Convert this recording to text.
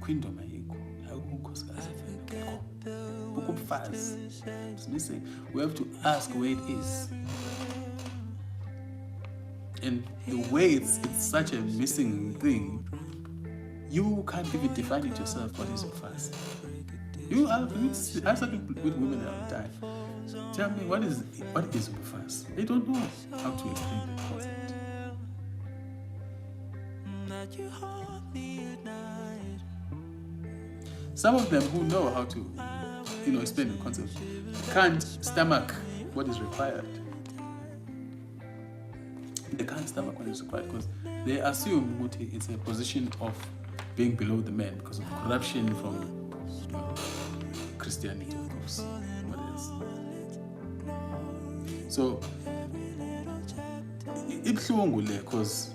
Queendom ayikho. Unkosikazi akekho. Ubufazi. It's missing. We have to ask where it is. And the way it's such a missing thing, you can't even define it yourself. What is your fast? I started with women all the time. Tell me what is fast? They don't know how to explain the concept. Some of them who know how to, explain the concept can't stomach what is required. They can't stomach what is required because they assume it's a position of being below the men because of corruption from Christianity, of course. What else? So, it's because